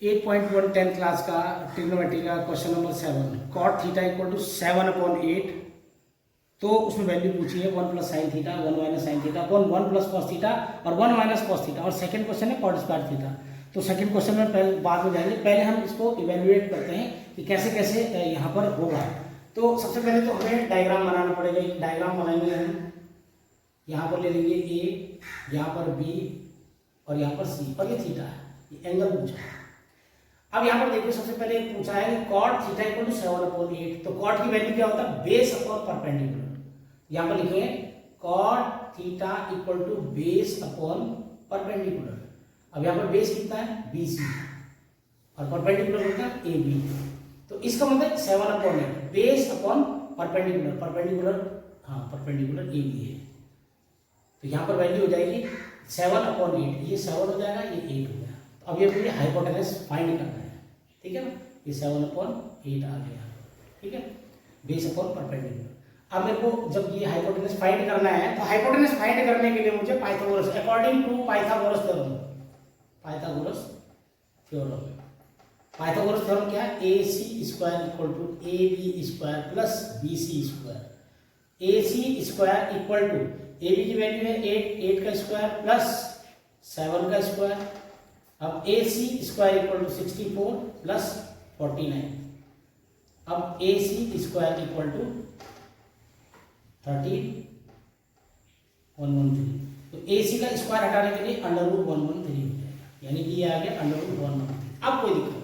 8.1 10th class का trigonometry का question number 7 cot theta equal to 7/8। तो उसमें वैल्यू पूछी है 1 plus sine theta 1 minus sine theta upon 1 plus cos theta और 1 माइनस कॉस थीटा। और सेकंड क्वेश्चन है कॉट स्क्वायर थीटा। तो सेकंड क्वेश्चन में पहले बाद में जाएंगे, पहले हम इसको इवेल्युएट करते हैं कि कैसे कैसे यहाँ पर होगा। तो सबसे पहले तो हमें डायग्राम बनाना पड़ेगा। एक डायग्राम बनाएंगे हम, यहाँ पर ले लेंगे ए, यहाँ पर बी और यहाँ पर सी, और ये थीटा है, ये एंगल पूछा है। अब यहाँ पर देखिए सबसे पहले पूछा है कि कॉट थीटा इक्वल टू 7/8। तो कॉट की वैल्यू क्या होता है? Base upon perpendicular. यहाँ पर लिखेंगे cot theta equal to base upon perpendicular. अब यहाँ पर बेस कितना है? BC और परपेंडिकुलर कितना है? AB। तो इसका मतलब 7/8 base upon perpendicular, perpendicular AB है। तो यहाँ पर वैल्यू हो जाएगी 7/8। ये 7 हो जाएगा, ये 8 हो गया। तो अब ये मुझे हाइपोटेनस फाइंड करना है, ठीक है ना। ये 7/8 आ गया, ठीक है, बेस अपॉन परपेंडिकुलर। अब मेरे को जब ये हाइपोटेनस फाइंड करना है, तो हाइपोटेनस फाइंड करने के लिए मुझे Pythagoras, according to Pythagoras theorem, Pythagoras theorem क्या है? AC square equal to AB square plus BC square. AC square equal to AB की वैल्यू है 8 का स्क्वायर प्लस 7 का स्क्वायर। अब AC square equal to 64 plus 49। अब AC स्क्वायर इक्वल टू 113। तो AC का स्क्वायर हटाने के लिए √113 हो जाएगा, यानी कि ये आ गया √113। अब कोई दिक्कत नहीं।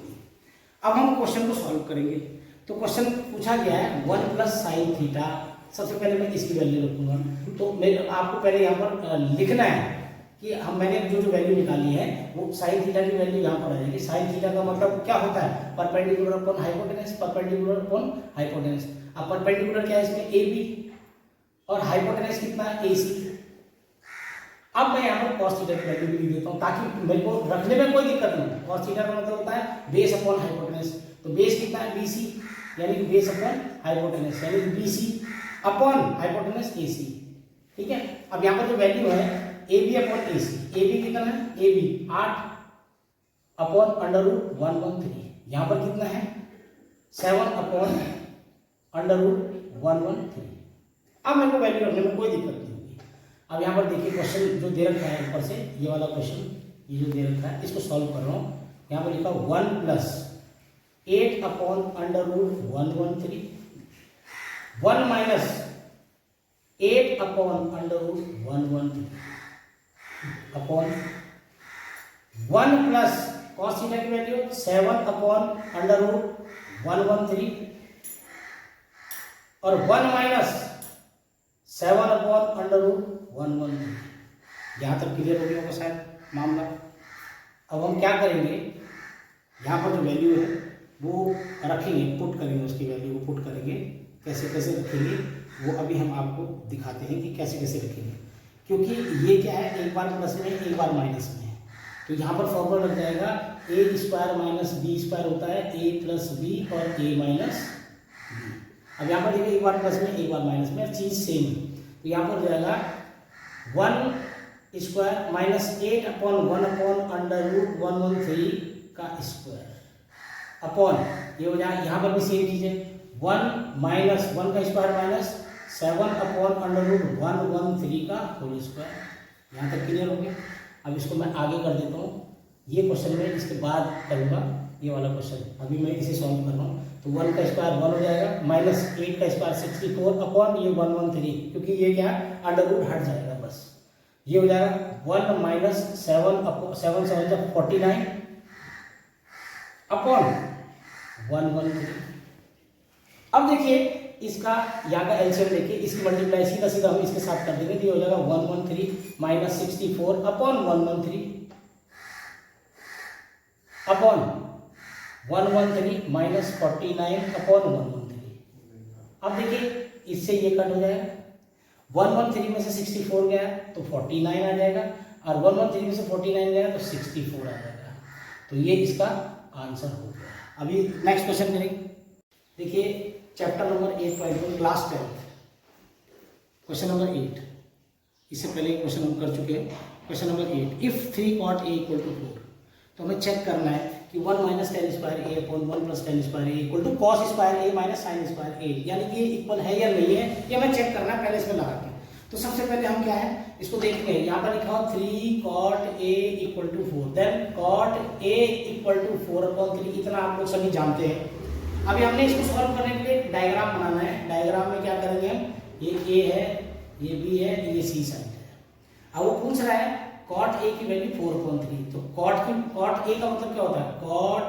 अब हम क्वेश्चन को सॉल्व करेंगे। तो क्वेश्चन पूछा गया है 1 प्लस साइन थीटा। सबसे पहले मैं इसकी वैल्यू रखूंगा। तो मेरे आपको पहले यहाँ पर लिखना है कि मैंने जो वैल्यू निकाली है वो साइन थीटा की वैल्यू यहाँ पर आ जाएगी। साइन थीटा का मतलब क्या होता है? Perpendicular upon hypotenuse, perpendicular upon hypotenuse. अब परपेंडिकुलर क्या है इसमें? AB और हाइपोटेनस कितना है? AC। अब मैं यहाँ पर cos थीटा की वैल्यू भी लिख देता हूँ ताकि मेरे को रखने में कोई दिक्कत नहीं। cos थीटा का मतलब होता है बेस अपॉन हाइपोटेनस। तो बेस कितना है? BC, यानी कि बेस अपॉन हाइपोटेनस, यानी कि BC अपॉन हाइपोटेनस AC, ठीक है। अब यहाँ पर जो वैल्यू है AB अपॉन AC, AB कितना है? AB 8 upon √113। यहाँ पर कितना है? 7 अपॉन √113। अब मेरे को वैल्यू रखने में कोई दिक्कत नहीं होगी। अब यहाँ पर देखिए क्वेश्चन जो दे रखा है ऊपर से, ये वाला क्वेश्चन, ये जो दे रखा है इसको सॉल्व कर रहा हूँ। यहाँ पर लिखा 1 plus 8 upon √113, 1 minus 8 upon √113 upon 1 plus cos theta की वैल्यू 7 अपॉन √113 और 1 माइनस 7 अपॉन √113। यहाँ तक क्लियर हो गया होगा शायद मामला। अब हम क्या करेंगे, यहाँ पर जो वैल्यू है वो रखेंगे, पुट करेंगे, उसकी वैल्यू को पुट करेंगे। कैसे कैसे रखेंगे वो अभी हम आपको दिखाते हैं कि कैसे कैसे रखेंगे, क्योंकि ये क्या है, एक बार प्लस में एक बार माइनस में है। तो यहाँ पर फॉर्मूला लग जाएगा A square minus B square होता है A प्लस B और A माइनस B। अब यहाँ पर देखिए एक बार प्लस में एक बार माइनस में, चीज सेम है। तो यहाँ पर हो जाएगा 1 स्क्वायर माइनस 8 अपॉन 1 अपॉन √113 का स्क्वायर अपॉन, ये हो जाएगा यहाँ पर भी सेम चीज है, 1 माइनस 1 का स्क्वायर माइनस 7 अपॉन √113 का होल स्क्वायर। यहाँ तक क्लियर हो गया। अब इसको मैं आगे कर देता हूँ। ये क्वेश्चन में इसके बाद करूँगा, ये वाला क्वेश्चन अभी मैं इसे सॉल्व कर रहा हूँ। तो 1 का स्क्वायर 1 हो जाएगा, माइनस 8 का स्क्वायर 64 अपॉन ये 113, क्योंकि ये क्या √ हट जाएगा बस। ये हो जाएगा 1 माइनस 7 7 49 अपॉन 113। अब देखिए इसका यहाँ का एलसीएम लेके इसकी मल्टीप्लाई सीधा सीधा हम इसके साथ कर देंगे। तो ये हो जाएगा 113 minus 64 upon 113 upon 113 minus 49 upon 113। अब देखिए इससे ये कट हो जाएगा, 113 में से 64 गया तो 49 आ जाएगा, और 113 में से 49 गया तो 64 आ जाएगा। तो ये इसका आंसर हो गया। अभी नेक्स्ट क्वेश्चन करेंगे। देखिए chapter number 8.1 class 10 question number 8। इससे पहले क्वेश्चन हम कर चुके हैं। Question number 8, if 3 cot A equal to 4। तो हमें चेक करना है कि 1 minus tan square A upon 1 plus tan square A equal to cos square A minus sine square A, यानी कि ये इक्वल है या नहीं है ये हमें चेक करना है पहले इसमें लगा के। तो सबसे पहले हम क्या है इसको देखेंगे, यहाँ पर लिखा हो 3 cot a equal to 4, then cot a equal to 4 upon 3, इतना आप लोग सभी जानते हैं। अभी हमने इसको सॉल्व करने के लिए डायग्राम बनाना है। डायग्राम में क्या करेंगे हम, ये a है, ये b है, ये c साइड है। अब वो पूछ रहा है cot a की वैल्यू 4/3, तो cot a का मतलब क्या होता है, cot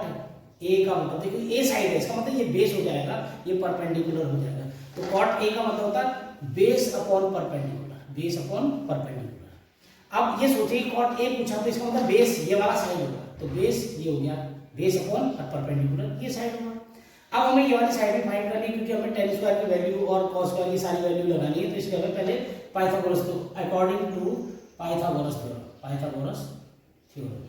a का मतलब देखो a साइड है, इसका मतलब ये बेस हो जाएगा, ये परपेंडिकुलर हो जाएगा। तो cot a का मतलब होता है base upon perpendicular, base upon perpendicular. अब ये सोचिए cot a पूछा तो इसका मतलब बेस ये वाला साइड होगा, तो बेस ये हो गया, बेस अपॉन परपेंडिकुलर ये साइड होगा। अब हमें ये वाली साइड भी फाइंड करनी है क्योंकि हमें tan स्क्वायर की वैल्यू और cos स्क्वायर की सारी वैल्यू लगानी है, तो इसलिए हमें पहले पाइथागोरस तो अकॉर्डिंग टू पाइथागोरस थ्योरम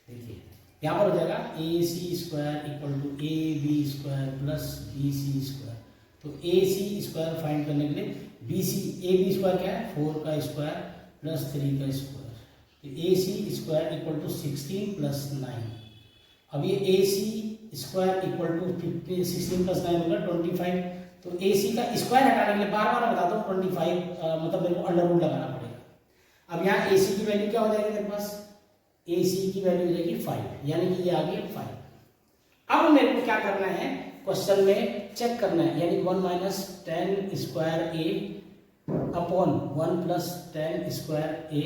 देखिए यहाँ पर हो जाएगा AC square equal to AB square plus BC square. तो AC स्क्वायर फाइंड करने के लिए AB स्क्वायर क्या है 4 का स्क्वायर प्लस 3 का स्क्वायर, तो AC square equal to 16 plus 9। अब ये AC square equal to 16 plus 9 होगा 25, तो AC का स्क्वायर हटाने के लिए बार बार बताता हूँ 25 मतलब मेरे को अंडर रूट लगाना पड़ेगा। अब यहाँ AC की वैल्यू क्या हो जाएगी मेरे पास, AC की वैल्यू हो जाएगी 5, यानी कि ये आ गया 5। अब मेरे को क्या करना है क्वेश्चन में चेक करना है, यानी 1 minus tan square A upon 1 plus tan square A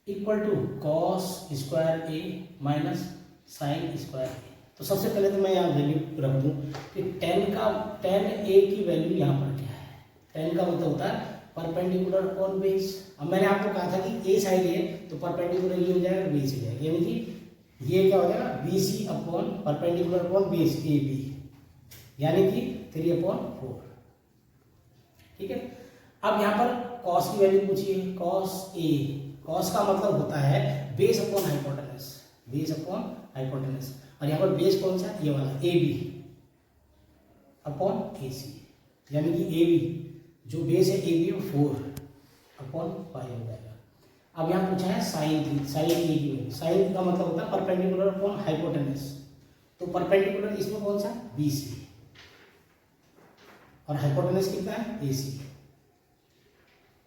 equal to cos square A minus sine square A. तो सबसे पहले तो मैं यहाँ वैल्यू रख दूँ कि टेन ए की वैल्यू यहाँ पर क्या है, टेन का मतलब होता है परपेंडिकुलर अपॉन बेस। अब मैंने आपको कहा था कि ए साइड है तो परपेंडिकुलर ये हो जाएगा, बेस हो जाएगा, यानी कि ये क्या हो जाएगा BC upon perpendicular upon base AB, यानी कि 3/4। ठीक है। अब यहाँ पर कॉस की वैल्यू पूछिए, कॉस A, कॉस का मतलब होता है base upon hypotenuse, base upon hypotenuse, और यहाँ पर बेस कौन सा ये वाला AB अपॉन AC, यानी कि AB जो बेस है AB वो 4/5 हो जाएगा। अब यहाँ पूछा है साइन A की वैल्यू, साइन का मतलब होता है परपेंडिकुलर अपॉन हाइपोटेनस, तो परपेंडिकुलर इसमें कौन सा BC और हाइपोटेनस कितना है AC।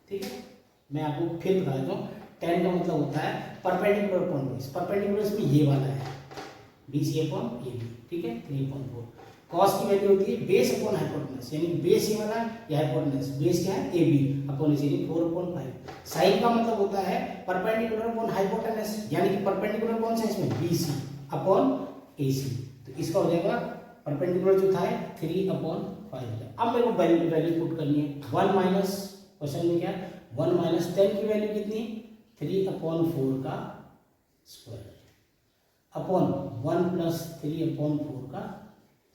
ठीक है, मैं आपको फिर बता देता हूँ, टेन का मतलब होता है परपेंडिकुलर अपॉन बेस, परपेंडिकुलर इसमें ये वाला है BC अपॉन AB, ठीक है 3/4। कॉस की वैल्यू होती है बेस अपॉन हाइपोटेनस, यानी बेस ये वाला या हाइपोटेनस, बेस क्या है AB अपॉन AC, यानी 4/5। साइन का मतलब होता है परपेंडिकुलर अपॉन हाइपोटेनस, यानी कि परपेंडिकुलर कौन सा है इसमें BC अपॉन AC, तो इसका हो जाएगा परपेंडिकुलर जो था 3/5। अब मेरे को वैल्यू पुट करनी है, 1 माइनस क्वेश्चन में क्या 1 माइनस 10 की वैल्यू कितनी 3/4 का स्क्वायर अपॉन 1 प्लस 3/4 का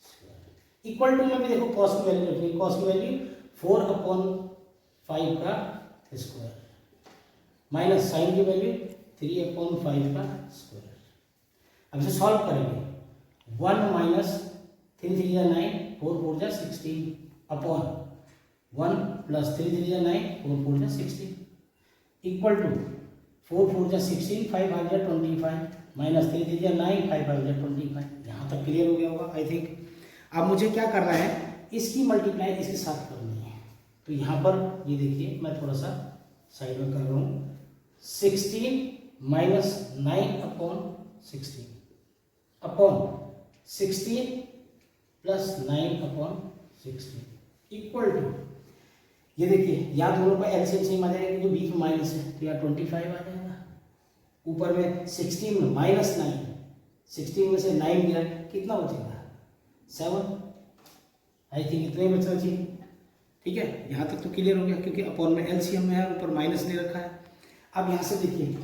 स्क्वायर इक्वल टू में भी देखो कॉस की वैल्यू रखनी है, कॉस की वैल्यू 4/5 का स्क्वायर माइनस साइन की वैल्यू 3/5 का स्क्वायर। अब इसे सॉल्व करेंगे, 1 माइनस 3 3 9 4 4 जा 16 अपॉन 1 प्लस 3 3 जा 9 4 4 जा 16 इक्वल टू 4 4 जा 16 5 5 जा 25 माइनस 3 3 जा 9 5 5 जा 25। यहाँ तक क्लियर हो गया होगा आई थिंक। अब मुझे क्या करना है, इसकी मल्टीप्लाई इसके साथ करनी है, तो यहाँ पर ये देखिए मैं थोड़ा सा साइड में कर रहा हूँ, 16 minus 9/16 upon 16 plus 9/16 equal to, ये देखिए यहाँ दोनों का एलसीएम सेम आ जाएगा क्योंकि बीच में माइनस है, तो यहाँ 25 आ जाएगा, ऊपर में 16 में माइनस 9, 16 में से 9 गया कितना बचेगा 7, आई थिंक इतना ही बचना चाहिए। ठीक है, यहाँ तक तो क्लियर हो गया क्योंकि अपॉन में एलसीएम में है, ऊपर माइनस नहीं रखा है। अब यहाँ से देखिए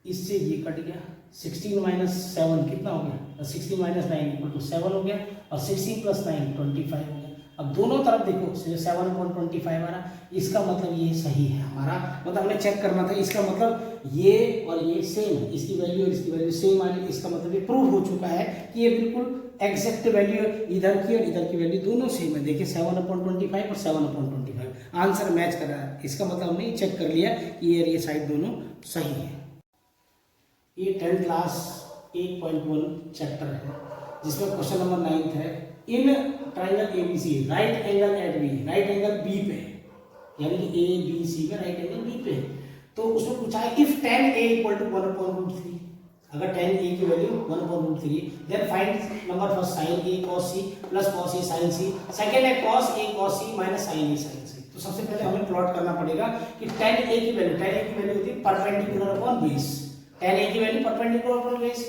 इससे ये कट गया, 16 माइनस 7 कितना हो गया, 16 माइनस 9 इक्वल टू 7 हो गया, और 16 प्लस 9 25 हो गया। अब दोनों तरफ देखो 7/25 आ रहा, इसका मतलब ये सही है हमारा, मतलब हमें चेक करना था, इसका मतलब ये और ये सेम है, इसकी वैल्यू और इसकी वैल्यू सेम आ रही, इसका मतलब ये प्रूव हो चुका है कि ये बिल्कुल एग्जैक्ट वैल्यू इधर की और इधर की वैल्यू दोनों सेम है। देखिए 7/25 और 7/25 आंसर मैच कर रहा है, इसका मतलब हमने चेक कर लिया कि ये साइड दोनों सही है। ये 10th क्लास 8.1 चैप्टर है जिसमें क्वेश्चन नंबर 9 है। In triangle ABC right angle at B, right angle B पे, यानी कि ABC में राइट एंगल बी पे, तो उसमें पूछा है if tan A equal to 1/√3, अगर tan A की value 1/√3, then find number first sin A cos C plus cos A sin C, second है cos A cos C minus sin A sin C। तो सबसे पहले हमें plot करना पड़ेगा कि tan A की वैल्यू होती है perpendicular upon base, tan A की वैल्यू परपेंडिकुलर अपॉन बेस।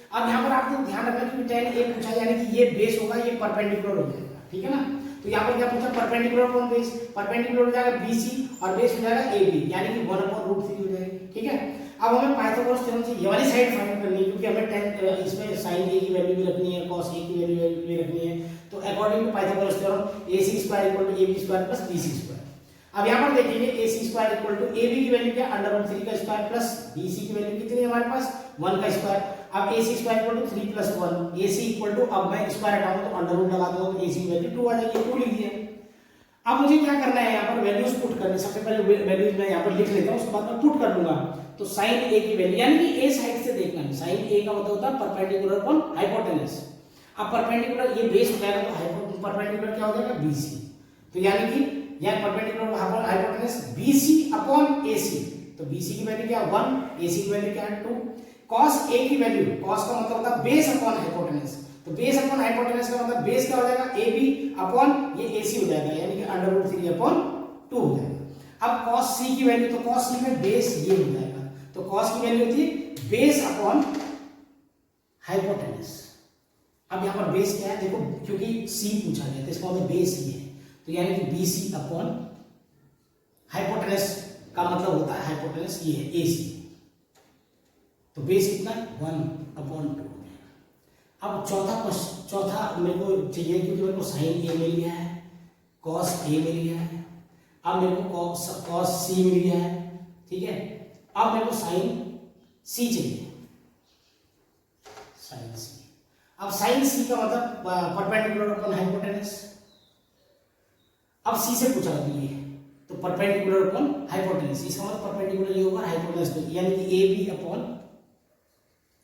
अब यहाँ पर आपको ध्यान रखना कि tan A पूछा यानी कि ये बेस होगा, ये परपेंडिकुलर हो जाएगा, ठीक है ना। तो यहाँ पर क्या पूछा, परपेंडिकुलर अपॉन बेस, परपेंडिकुलर हो जाएगा BC और बेस हो जाएगा AB, यानी कि 1/√3 हो जाएगी, ठीक है। अब हमें पाइथागोरस थ्योरम से ये वाली साइड फाइंड करनी है, क्योंकि हमें tan इसमें sin A की वैल्यू भी रखनी है, cos A की वैल्यू भी रखनी है। तो according to Pythagoras theorem AC² = AB² plus BC²। अब यहाँ पर देखेंगे AC² = AB की वैल्यू क्या, √3 का स्क्वायर प्लस BC की वैल्यू कितनी है हमारे पास, 1 का स्क्वायर। अब AC² = 3 + 1, AC = अब मैं स्क्वायर हटाऊं तो अंडर लगा दूंगा तो AC की वैल्यू 2 आ जाएगी, 2 लिख दिया। अब मुझे क्या करना है, यहाँ पर वैल्यूज पुट करनी। सबसे पहले वैल्यूज मैं यहाँ पर लिख लेता हूँ, उसके बाद मैं पुट कर दूंगा। तो sin A की वैल्यू, यानी कि A साइड से देखना है, sin A का मतलब होता है परपेंडिकुलर अपॉन हाइपोटेनस। अब परपेंडिकुलर ये बेस हो जाएगा तो परपेंडिकुलर क्या हो जाएगा, BC। तो यानी कि यह perpendicular hypotenuse BC upon AC, तो BC की वैल्यू क्या 1, AC की वैल्यू क्या है 2। cos A की वैल्यू, cos का मतलब होता है बेस अपॉन हाइपोटेनस, तो बेस अपॉन हाइपोटेनस का मतलब बेस क्या हो जाएगा AB अपॉन ये AC हो जाएगा, यानी कि √3/2 हो जाएगा। अब cos C की वैल्यू, तो cos C में बेस ये हो जाएगा, तो cos की वैल्यू होती है बेस अपॉन हाइपोटेनस। अब यहाँ पर बेस क्या है देखो, क्योंकि C पूछा गया तो इसका मतलब बेस ये है, तो यानी कि BC अपॉन हाइपोटेनस का मतलब होता है हाइपोटेनस ये है AC, तो बेस कितना 1/2। अब चौथा मेरे को चाहिए, क्योंकि मेरे को sin A मिल गया है, cos A मिल गया है, अब मेरे को cos C मिल गया है, ठीक है। अब मेरे को sin C चाहिए, sin C। अब sin C का मतलब परपेंडिकुलर अपॉन हाइपोटेनस। अब C से पूछा है तो परपेंडिकुलर अपॉन हाइपोटेनस, इसका मतलब परपेंडिकुलर ये होगा हाइपोटेनस, यानी कि AB अपॉन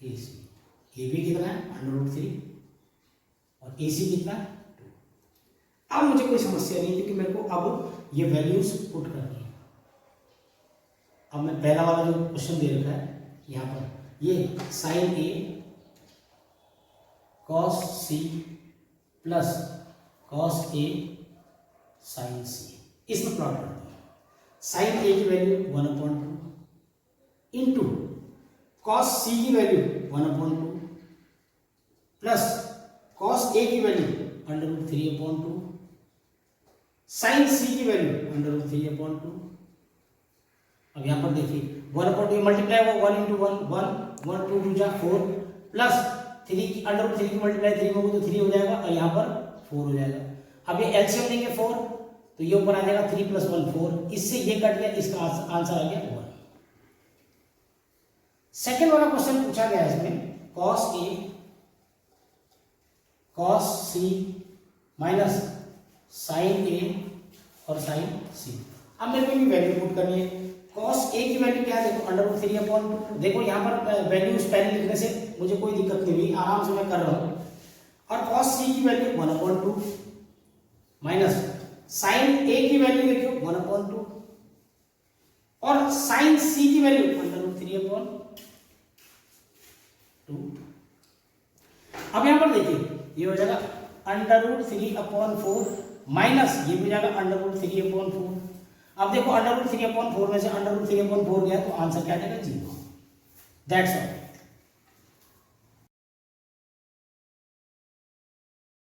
AC। AB कितना है √3 और AC कितना 2। अब मुझे कोई समस्या नहीं, क्योंकि मेरे को अब ये वैल्यूज पुट करनी है। अब मैं पहला वाला जो क्वेश्चन दे रखा है यहाँ पर, ये sin A cos C plus cos A sin C, इसमें प्लॉट करते हैं। sin A की वैल्यू 1/2 इंटू cos C की वैल्यू 1/2 प्लस cos A की वैल्यू √3/2, sin C की वैल्यू √3/2। अब यहाँ पर देखिए 1/2 मल्टीप्लाई होगा 1 × 1 1 1 2 2 4 प्लस 3 की √3 की मल्टीप्लाई 3 में होगा तो 3 हो जाएगा और यहाँ पर 4 हो जाएगा। अब ये एलसीएम लेंगे 4, तो ये ऊपर आ जाएगा 3 + 1 4, इससे ये कट गया, इसका आंसर आ गया 1। सेकेंड वाला क्वेश्चन पूछा गया है इसमें cos A cos C minus sin A और sin C। अब मेरे को भी वैल्यू पुट करनी है। cos A की वैल्यू क्या है देखो √3/2, देखो यहाँ पर वैल्यू स्पेलिंग लिखने से मुझे कोई दिक्कत नहीं हुई, आराम से मैं कर रहा हूँ। और cos C की वैल्यू 1/2 माइनस sin A की वैल्यू देखियो 1/2 और sin C की वैल्यू √3/2। अब यहां पर देखिए ये हो जाएगा √3/4 माइनस ये हो जाएगा √3/4। अब देखो √3/4 में से √3/4 गया तो आंसर क्या आ जाएगा 0। That's all.